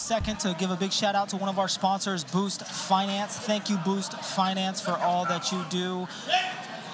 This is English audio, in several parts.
second to give a big shout out to one of our sponsors, Boost Finance. Thank you, Boost Finance, for all that you do.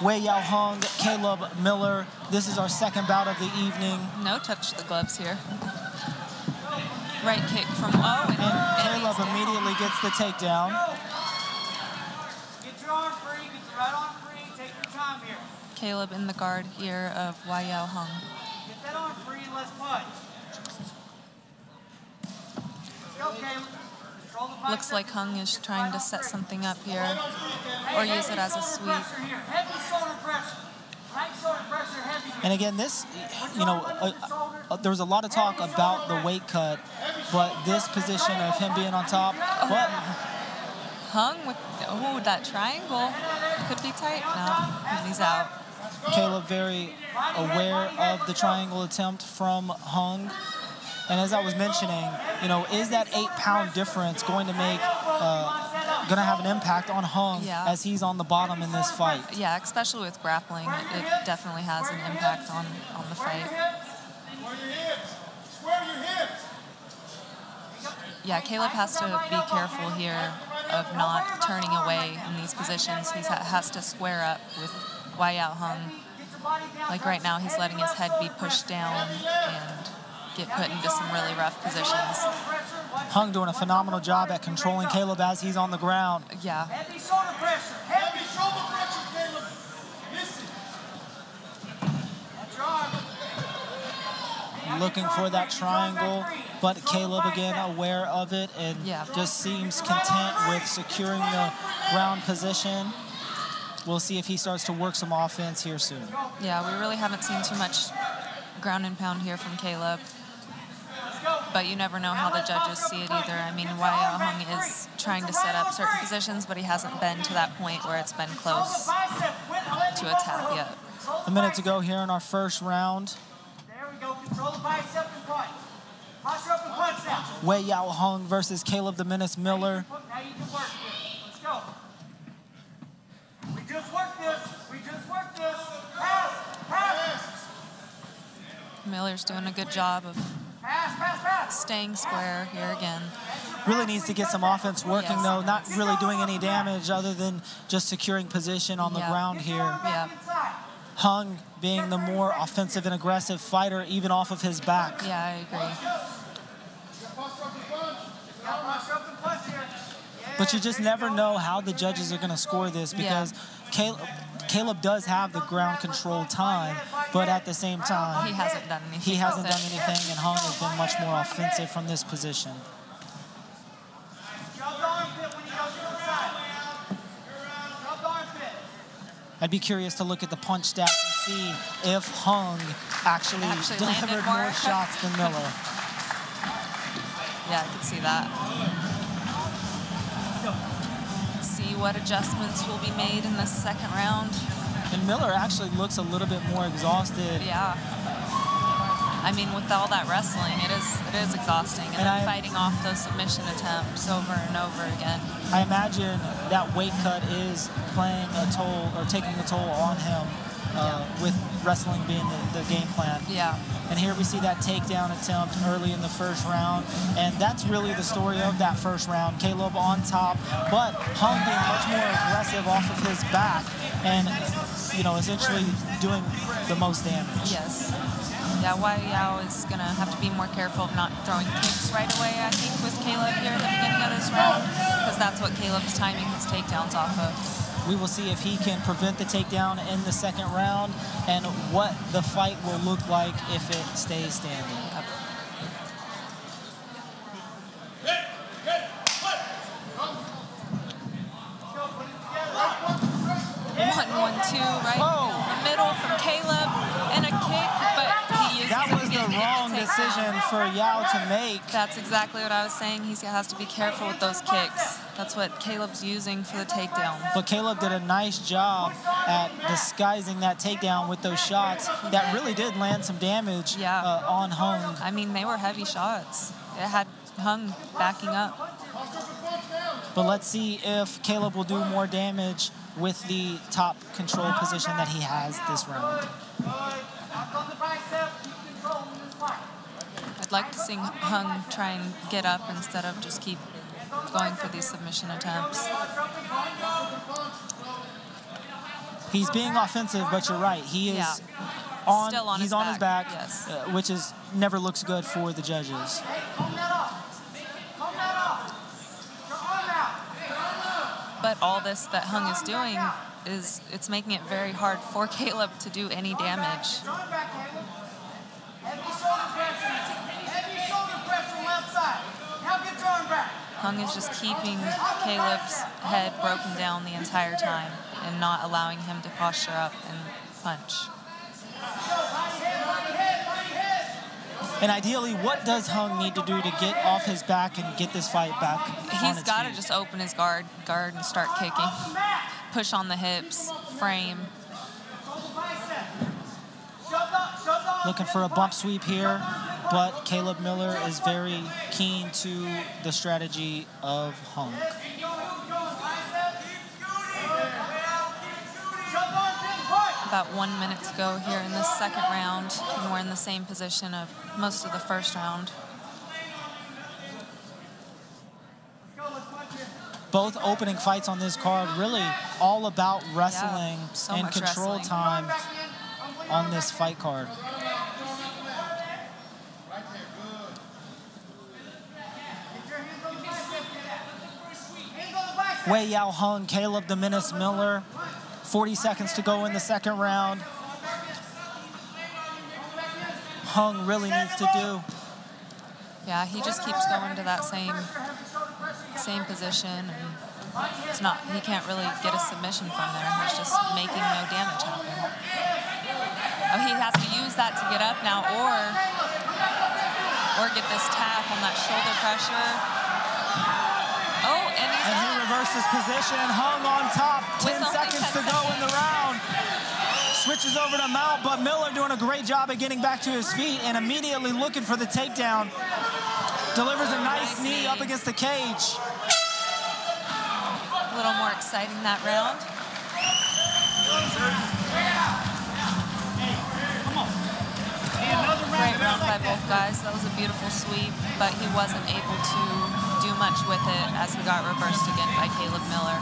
Wei Yao Hung, Caleb Miller. This is our second bout of the evening. No touch the gloves here. Right kick from and Caleb immediately gets the takedown. Get your arm free, get your right arm free, take your time here. Caleb in the guard here of Wei Yao Hung. Get that arm free and let's punch. Let's go, Caleb. Control the bicep. Looks like Hung is trying to set something up here or use it as a sweep. Heavy shoulder pressure. Right shoulder pressure, heavy. And again, this, you know, there was a lot of talk about the weight cut, but this position of him being on top, but Hung with that triangle could be tight. No, he's out. Caleb very aware of the triangle attempt from Hung. And as I was mentioning, you know, is that 8-pound difference going to make, going to have an impact on Hung as he's on the bottom in this fight? Yeah, especially with grappling, it definitely has an impact on the fight. Yeah, Caleb has to be careful here of not turning away in these positions. He has to square up with Wei Yao Hung. Like right now, he's letting his head be pushed down and get put into some really rough positions. Hung doing a phenomenal job at controlling Caleb as he's on the ground. Yeah. Heavy shoulder pressure. Heavy shoulder pressure, Caleb. Listen. That's your arm. Looking for that triangle, but Caleb again aware of it and just seems content with securing the ground position. We'll see if he starts to work some offense here soon. Yeah, we really haven't seen too much ground and pound here from Caleb. But you never know how the judges see it either. I mean, Wei Yao Hung is trying to set up certain positions, but he hasn't been to that point where it's been close to a tap yet. A minute to go here in our first round. There we go. Control the bicep and punch. Posture up and punch now. Wei Yao Hung versus Caleb the Menace Miller. Now you can work this. Let's go. We just worked this. We just worked this. Pass. Pass. Miller's doing a good job of staying square here again. Really needs to get some offense working, though. Not really doing any damage other than just securing position on the ground here. Yeah. Hung being the more offensive and aggressive fighter, even off of his back. Yeah, I agree. But you just never know how the judges are going to score this because Caleb does have the ground control time, but at the same time, he hasn't done anything. He hasn't done anything, and Hung has been much more offensive from this position. I'd be curious to look at the punch stats and see if Hung actually delivered more shots than Miller. Yeah, I could see that. Let's see what adjustments will be made in the second round. And Miller actually looks a little bit more exhausted. Yeah. I mean, with all that wrestling, it is exhausting. And then fighting off those submission attempts over and over again. I imagine that weight cut is playing a toll or taking a toll on him with wrestling being the game plan. Yeah. And here we see that takedown attempt early in the first round. And that's really the story of that first round. Caleb on top, but Hung being much more aggressive off of his back and, you know, essentially doing the most damage. Yes. Yeah, Wei Yao is going to have to be more careful of not throwing kicks right away, I think, with Caleb here in the beginning of this round, because that's what Caleb's timing his takedowns off of. We will see if he can prevent the takedown in the second round and what the fight will look like if it stays standing. Yep. 1-1-2 right in the middle from Caleb, and a kick, but he uses that was the wrong decision for Yao to make. That's exactly what I was saying. He has to be careful with those kicks. That's what Caleb's using for the takedown. But Caleb did a nice job at disguising that takedown with those shots that really did land some damage on Hung. I mean, they were heavy shots. It had Hung backing up. But let's see if Caleb will do more damage with the top control position that he has this round. I'd like to see Hung try and get up instead of just keep going for these submission attempts. He's being offensive, but you're right. He is Still on his his back, yes. Which is never looks good for the judges. But all this that Hung is doing it's making it very hard for Caleb to do any damage. Hung is just keeping Caleb's head broken down the entire time and not allowing him to posture up and punch. And ideally, what does Hung need to do to get off his back and get this fight back? He's got to just open his guard and start kicking. Push on the hips, frame. Looking for a bump sweep here, but Caleb Miller is very keen to the strategy of Hung. About 1 minute to go here in this second round, and we're in the same position of most of the first round. Both opening fights on this card really all about wrestling so and much control wrestling. time on this fight card. Wei Yao Hung, Caleb the Menace Miller. 40 seconds to go in the second round. Hung really needs to do. Yeah, he just keeps going to that same position, and he can't really get a submission from there. He's just making no damage happen. Oh, he has to use that to get up now, or get this tap on that shoulder pressure. Oh, and he reverses position. Hung on top. 10 seconds to go in the round. Switches over to mount, but Miller doing a great job of getting back to his feet and immediately looking for the takedown. Delivers a nice knee up against the cage. A little more exciting that round. Great round by both guys. That was a beautiful sweep, but he wasn't able to do much with it as he got reversed again by Caleb Miller.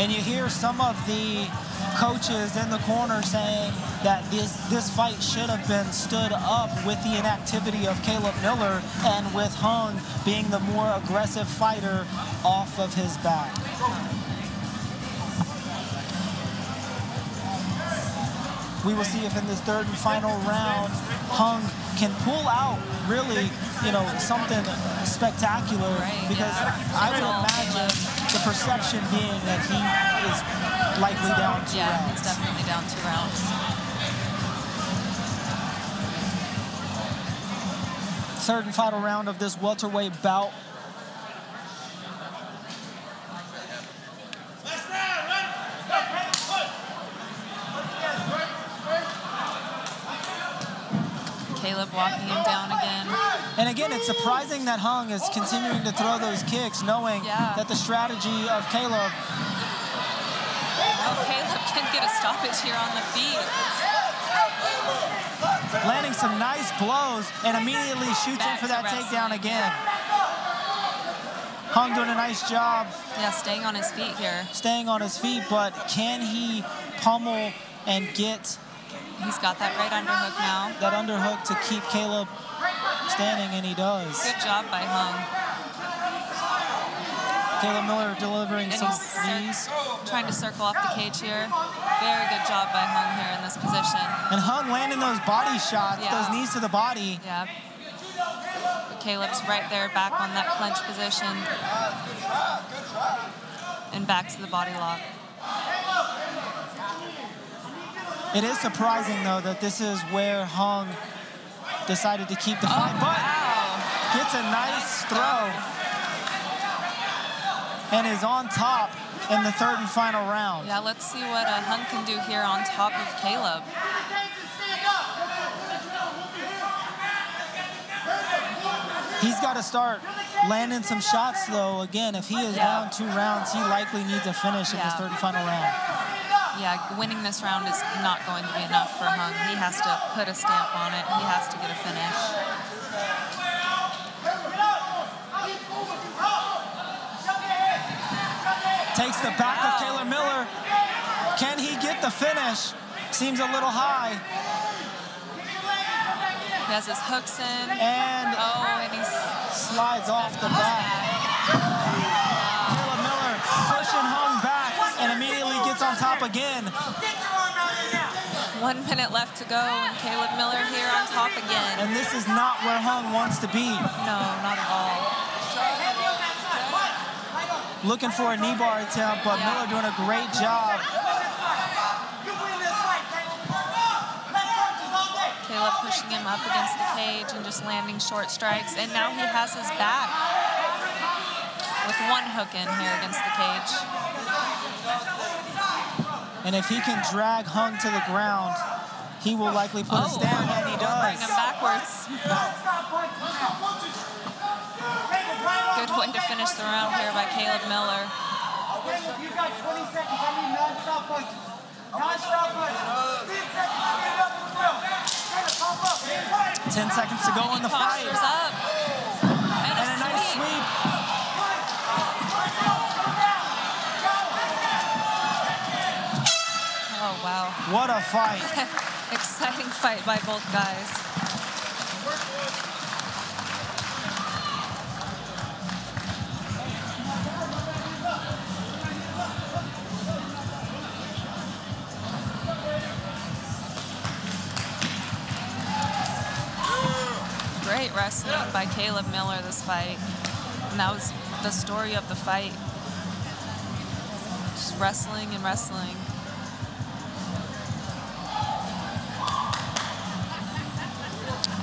And you hear some of the coaches in the corner saying that this fight should have been stood up with the inactivity of Caleb Miller and with Hung being the more aggressive fighter off of his back. We will see if in this third and final round, Hung can pull out really, something spectacular, because I would imagine the perception being that he is likely down 2 rounds. Yeah, he's definitely down 2 rounds. Third and final round of this welterweight bout. Caleb walking him down again. And again, it's surprising that Hung is continuing to throw those kicks, knowing that the strategy of Caleb. Oh, Caleb can get a stoppage here on the feet. Landing some nice blows and immediately shoots in for that takedown again. Hung doing a nice job. Yeah, staying on his feet here. Staying on his feet, but can he pummel and get... He's got that right underhook now. That underhook to keep Caleb standing, and he does. Good job by Hung. Caleb Miller delivering some knees. Trying to circle off the cage here. Very good job by Hung here in this position. And Hung landing those body shots, those knees to the body. Yeah. But Caleb's right there, back on that clinch position. And back to the body lock. It is surprising, though, that this is where Hung decided to keep the fight, but gets a nice throw and is on top in the third and final round. Yeah, let's see what Hung can do here on top of Caleb. He's got to start landing some shots, though. Again, if he is down 2 rounds, he likely needs a finish in this third and final round. Yeah, winning this round is not going to be enough for Hung. He has to put a stamp on it. He has to get a finish. Takes the back of Caleb Miller. Can he get the finish? Seems a little high. He has his hooks in. And he slides off the back. Caleb Miller pushing Hung back and immediately gets on top again. 1 minute left to go, and Caleb Miller here on top again. And this is not where Hung wants to be. No, not at all. Looking for a knee bar attempt, but Miller doing a great job. Caleb pushing him up against the cage and just landing short strikes. And now he has his back with one hook in here against the cage. And if he can drag Hung to the ground, he will likely put a stamp, and he does. Bring him backwards. Good way to finish the round here by Caleb Miller. You've got 20 seconds. I need non-stop punches. Non-stop punches. 10 seconds to get up in the room. 10 seconds to go in the fight. Up. And a nice sweep. Oh, wow. What a fight. Exciting fight by both guys. Great wrestling by Caleb Miller this fight. And that was the story of the fight. Just wrestling and wrestling.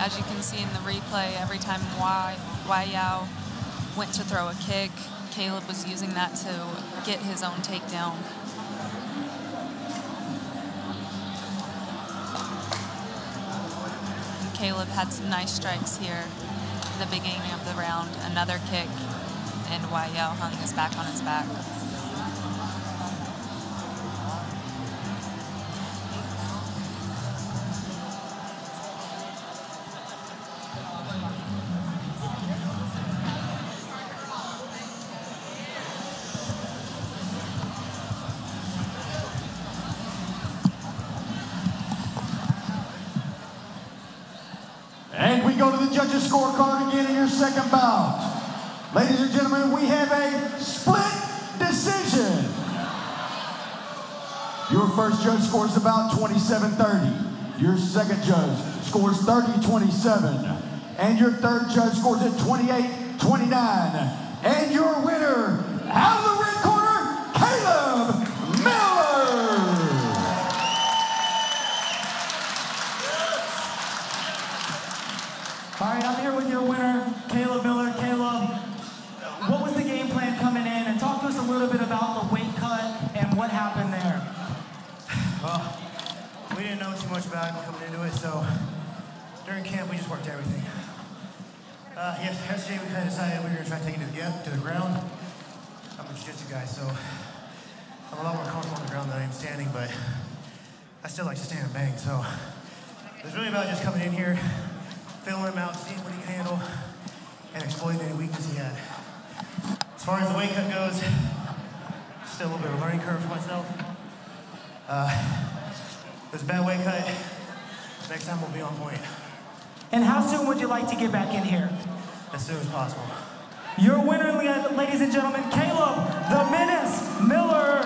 As you can see in the replay, every time Yao went to throw a kick, Caleb was using that to get his own takedown. Caleb had some nice strikes here at the beginning of the round. Another kick, and Yao hung his back on his back. And we go to the judges' scorecard again in your second bout. Ladies and gentlemen, we have a split decision. Your first judge scores about 27-30. Your second judge scores 30-27. And your third judge scores at 28-29. And your winner, out of the red corner, Caleb Miller. All right, I'm here with your winner, Caleb Miller. Caleb, what was the game plan coming in? And talk to us a little bit about the weight cut and what happened there. Well, we didn't know too much about it coming into it, so during camp we just worked everything. Yesterday we kind of decided we were going to try to take it to the ground. I'm a jiu-jitsu guy, so I'm a lot more comfortable on the ground than I am standing, but I still like to stand and bang, so it was really about just coming in here, filling him out, seeing what he can handle, and exploiting any weakness he had. As far as the weight cut goes, still a little bit of a learning curve for myself. It was a bad weight cut. Next time we'll be on point. And how soon would you like to get back in here? As soon as possible. Your winner, ladies and gentlemen, Caleb "The Menace" Miller.